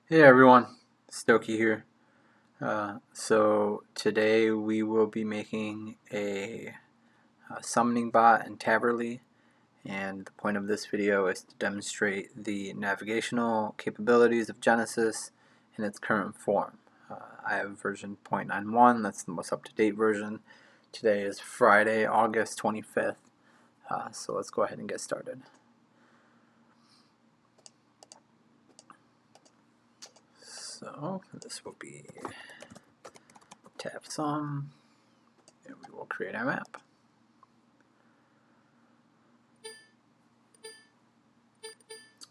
Hey everyone, Stokey here. So today we will be making a summoning bot in Taverly, and the point of this video is to demonstrate the navigational capabilities of Genesis in its current form. I have version 0.91, that's the most up-to-date version. Today is Friday, August 25th, so let's go ahead and get started. So this will be tab sum, and we will create our map.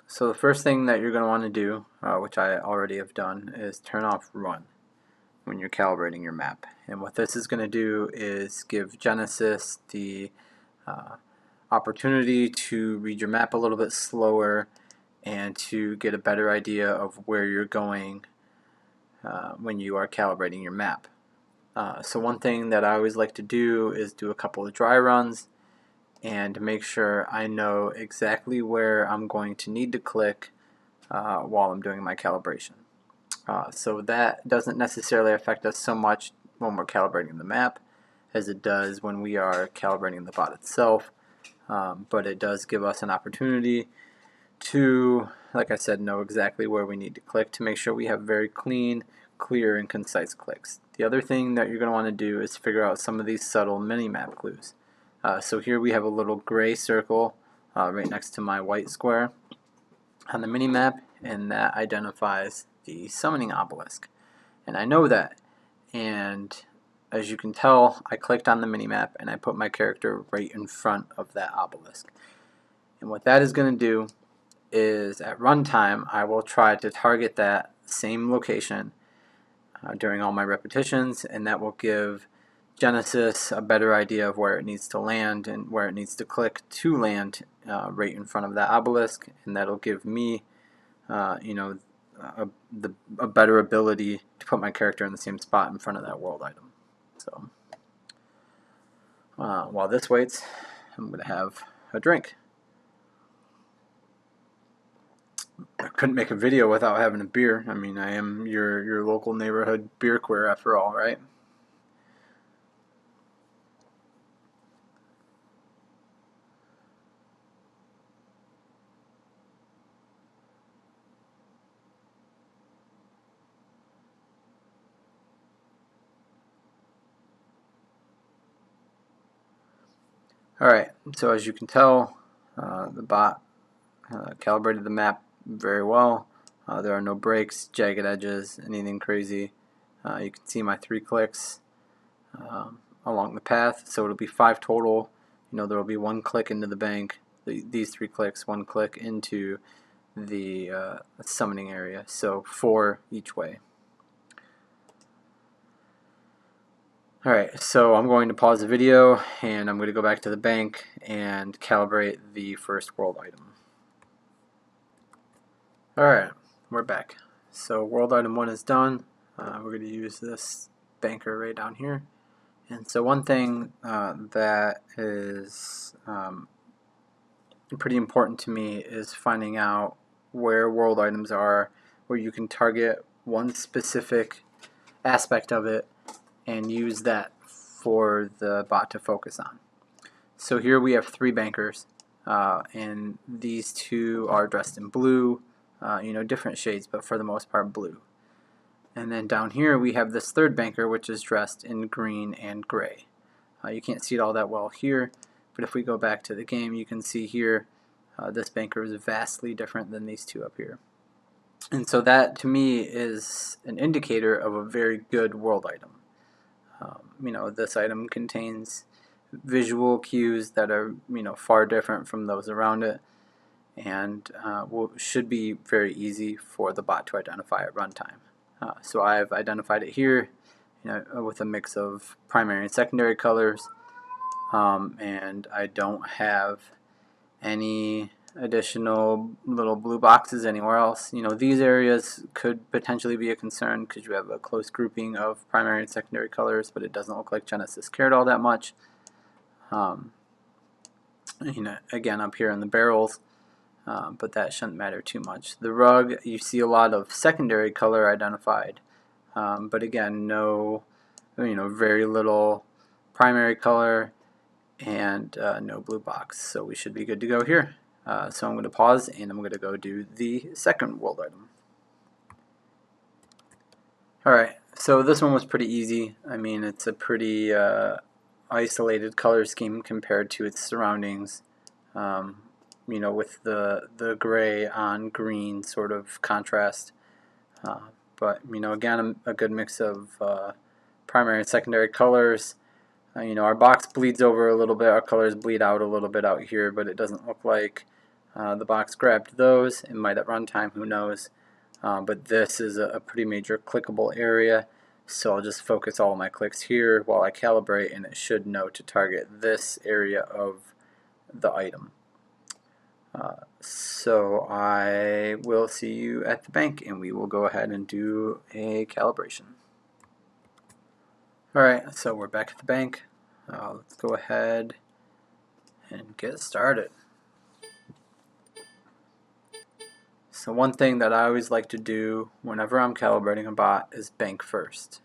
So the first thing that you're going to want to do, which I already have done, is turn off run when you're calibrating your map. And what this is going to do is give Genesis the opportunity to read your map a little bit slower and to get a better idea of where you're going when you are calibrating your map. So one thing that I always like to do is do a couple of dry runs and make sure I know exactly where I'm going to need to click while I'm doing my calibration. So that doesn't necessarily affect us so much when we're calibrating the map as it does when we are calibrating the bot itself, but it does give us an opportunity to, like I said, know exactly where we need to click to make sure we have very clean, clear, and concise clicks. The other thing that you're going to want to do is figure out some of these subtle mini-map clues. So here we have a little gray circle right next to my white square on the mini-map, and that identifies the summoning obelisk. And I know that, and as you can tell, I clicked on the mini-map and I put my character right in front of that obelisk. And what that is going to do is at runtime I will try to target that same location during all my repetitions, and that will give Genesis a better idea of where it needs to land and where it needs to click to land right in front of that obelisk, and that'll give me a better ability to put my character in the same spot in front of that world item. So while this waits, I'm going to have a drink. I couldn't make a video without having a beer. I mean, I am your local neighborhood beer queer after all, right? Alright, so as you can tell, the bot calibrated the map very well. There are no breaks, jagged edges, anything crazy. You can see my 3 clicks along the path, so it'll be 5 total. You know, there will be 1 click into the bank, these 3 clicks, 1 click into the summoning area, so 4 each way. Alright, so I'm going to pause the video and I'm going to go back to the bank and calibrate the first world item. Alright, we're back. So world item 1 is done. We're going to use this banker right down here. And so one thing that is pretty important to me is finding out where world items are, where you can target one specific aspect of it and use that for the bot to focus on. So here we have 3 bankers, and these 2 are dressed in blue, different shades, but for the most part blue. And then down here we have this 3rd banker, which is dressed in green and gray. You can't see it all that well here, but if we go back to the game, you can see here this banker is vastly different than these 2 up here. And so that to me is an indicator of a very good world item. This item contains visual cues that are far different from those around it, and should be very easy for the bot to identify at runtime. So I've identified it here, with a mix of primary and secondary colors, and I don't have any additional little blue boxes anywhere else. These areas could potentially be a concern because you have a close grouping of primary and secondary colors, but it doesn't look like Genesis cared all that much. Again, up here in the barrels, but that shouldn't matter too much. The rug, you see a lot of secondary color identified, but again, no, very little primary color and no blue box. So we should be good to go here. So I'm going to pause and I'm going to go do the second world item. Alright, so this one was pretty easy. I mean, it's a pretty isolated color scheme compared to its surroundings. With the gray on green sort of contrast. But again, a good mix of primary and secondary colors. Our box bleeds over a little bit, our colors bleed out a little bit out here, but it doesn't look like the box grabbed those. It might at runtime, who knows. But this is a pretty major clickable area, so I'll just focus all my clicks here while I calibrate, and it should know to target this area of the item. So I will see you at the bank, and we will go ahead and do a calibration. Alright, so we're back at the bank. Let's go ahead and get started. So one thing that I always like to do whenever I'm calibrating a bot is bank first.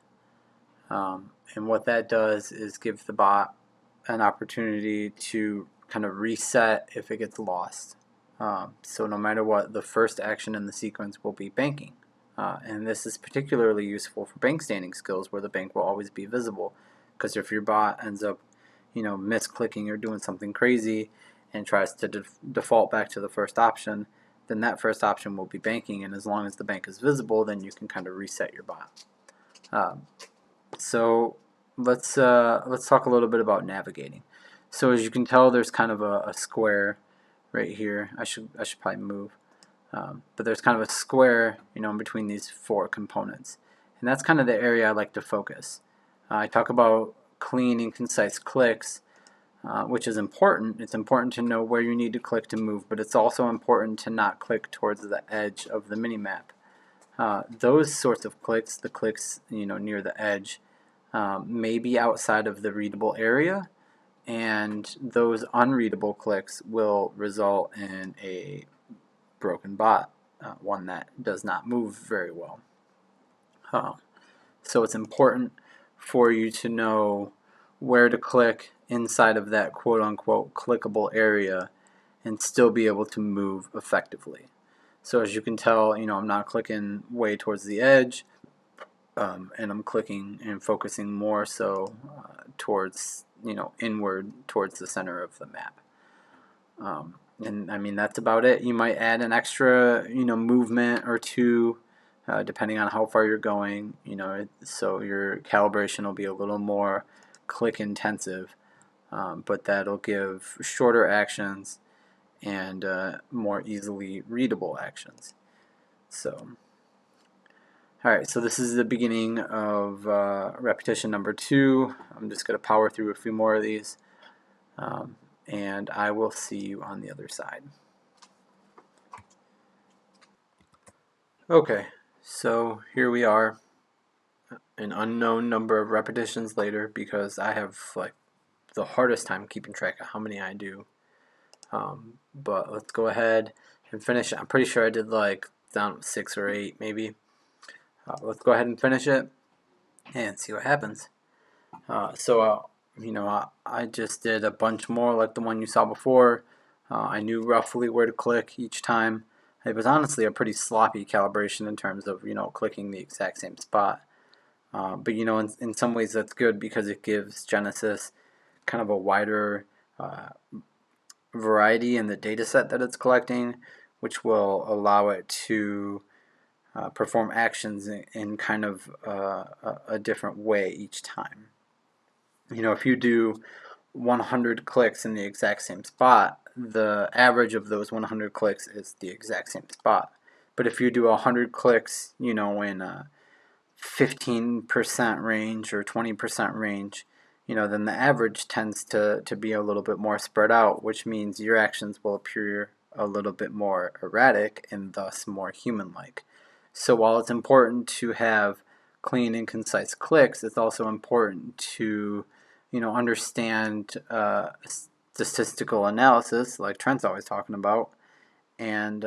And what that does is give the bot an opportunity to kind of reset if it gets lost. So no matter what, the first action in the sequence will be banking. And this is particularly useful for bank standing skills where the bank will always be visible. Because if your bot ends up misclicking or doing something crazy and tries to default back to the first option, then that first option will be banking, and as long as the bank is visible, then you can kind of reset your bot. So let's talk a little bit about navigating. So as you can tell, there's kind of a square right here. I should probably move, but there's kind of a square, in between these four components, and that's kind of the area I like to focus. I talk about clean and concise clicks, which is important. It's important to know where you need to click to move, but it's also important to not click towards the edge of the minimap. Those sorts of clicks, the clicks near the edge, may be outside of the readable area, and those unreadable clicks will result in a broken bot, one that does not move very well. So it's important for you to know where to click inside of that quote-unquote clickable area and still be able to move effectively. So as you can tell, I'm not clicking way towards the edge, and I'm clicking and focusing more so towards, inward towards the center of the map. And I mean, that's about it. You might add an extra, movement or two, depending on how far you're going, so your calibration will be a little more click intensive, but that'll give shorter actions and more easily readable actions. So, alright, so this is the beginning of repetition number 2. I'm just going to power through a few more of these, and I will see you on the other side. Okay, so here we are, an unknown number of repetitions later, because I have the hardest time keeping track of how many I do. But let's go ahead and finish it. I'm pretty sure I did down 6 or 8 maybe. Let's go ahead and finish it and see what happens. I just did a bunch more like the one you saw before. I knew roughly where to click each time. It was honestly a pretty sloppy calibration in terms of clicking the exact same spot. But in some ways that's good because it gives Genesis kind of a wider variety in the data set that it's collecting, which will allow it to perform actions in kind of a different way each time. If you do 100 clicks in the exact same spot, the average of those 100 clicks is the exact same spot. But if you do 100 clicks, in a 15% range or 20% range, then the average tends to be a little bit more spread out, which means your actions will appear a little bit more erratic and thus more human-like. So while it's important to have clean and concise clicks, it's also important to understand statistical analysis, like Trent's always talking about, and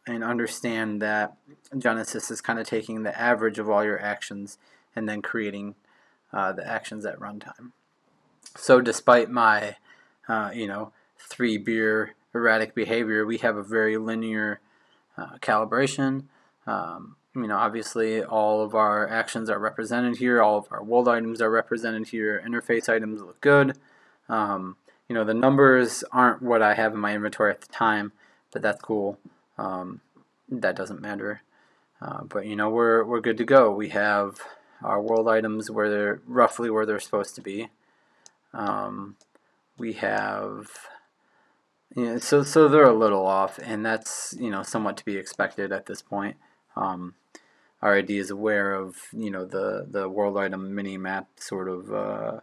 understand that Genesis is kind of taking the average of all your actions and then creating the actions at runtime. So despite my 3-beer erratic behavior, we have a very linear calibration. Obviously all of our actions are represented here, all of our world items are represented here, interface items look good. The numbers aren't what I have in my inventory at the time, but that's cool. That doesn't matter. But we're good to go. We have our world items where they're roughly where they're supposed to be. We have so they're a little off, and that's somewhat to be expected at this point. RID is aware of the world item mini map sort of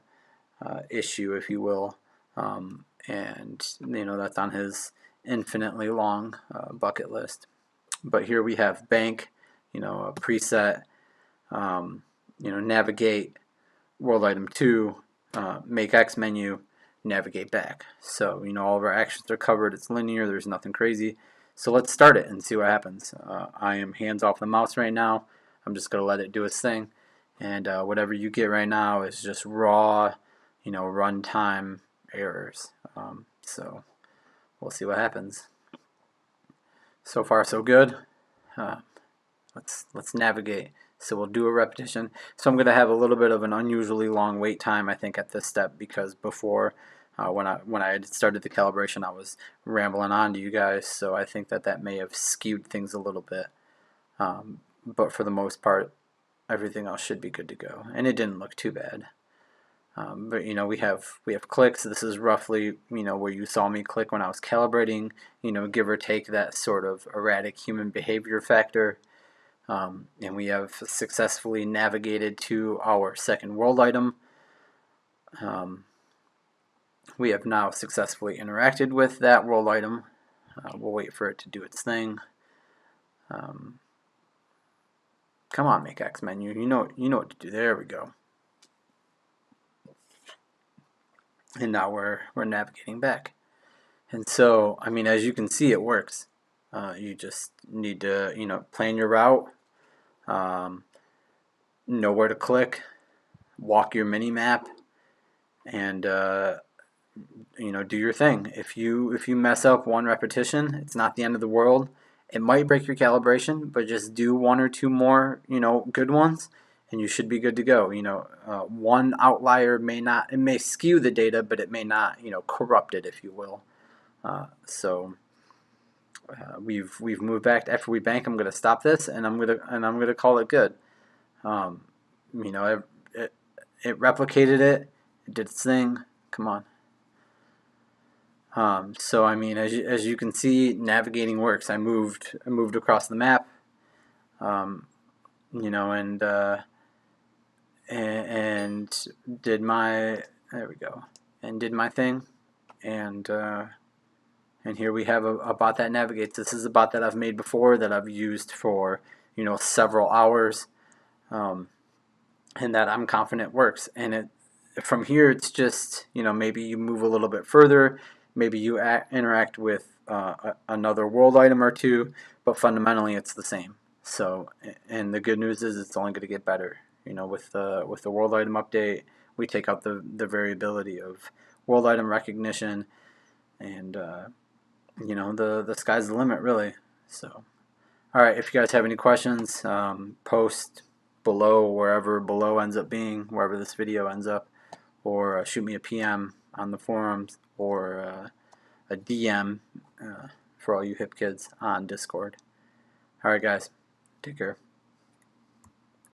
issue, if you will, and that's on his infinitely long bucket list. But here we have bank, a preset, navigate, world item 2, make X menu, navigate back. So all of our actions are covered. It's linear. There's nothing crazy. So let's start it and see what happens. I am hands off the mouse right now. I'm just going to let it do its thing. And whatever you get right now is just raw, runtime errors. So we'll see what happens. So far, so good. Let's navigate. So we'll do a repetition. So I'm going to have a little bit of an unusually long wait time, I think, at this step, because before, when I had started the calibration, I was rambling on to you guys. So I think that may have skewed things a little bit. But for the most part, everything else should be good to go, and it didn't look too bad. But we have clicks. This is roughly where you saw me click when I was calibrating. Give or take that sort of erratic human behavior factor. And we have successfully navigated to our second world item. We have now successfully interacted with that world item. We'll wait for it to do its thing. Come on, make X menu. You know what to do. There we go. And now we're navigating back. And so, as you can see, it works. You just need to plan your route, know where to click, walk your mini map, and do your thing. If you mess up one repetition, it's not the end of the world. It might break your calibration, but just do 1 or 2 more good ones, and you should be good to go. One outlier may skew the data, but it may not corrupt it, if you will. So we've moved back. After we bank, I'm going to stop this, and I'm gonna call it good. It replicated it. It did its thing. Come on. So as you can see, navigating works. I moved across the map. And did my did my thing, and here we have a bot that navigates. This is a bot that I've made before, that I've used for several hours, and that I'm confident works. And from here, it's just maybe you move a little bit further, maybe you interact with another world item or 2, but fundamentally it's the same. So, and the good news is it's only going to get better. With the world item update, we take out the variability of world item recognition, and the sky's the limit, really. So, all right, if you guys have any questions, post below, wherever below ends up being, wherever this video ends up, or shoot me a PM on the forums, or a DM for all you hip kids on Discord. All right, guys, take care.